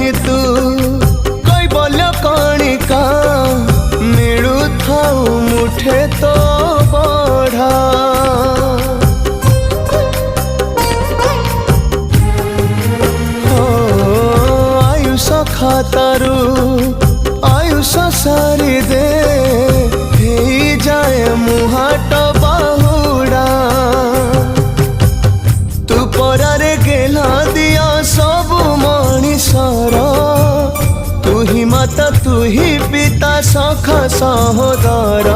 नहीं तू कोई बोलो कणिका मिलू थाऊ मुठे तो बढ़ा आयुष खातारू आयुष सारी दे ही जाए मुहाट बाहुड़ा तू परारे गेला दिया सब मणिषर तू ही माता तू ही पिता सखा सहोदर।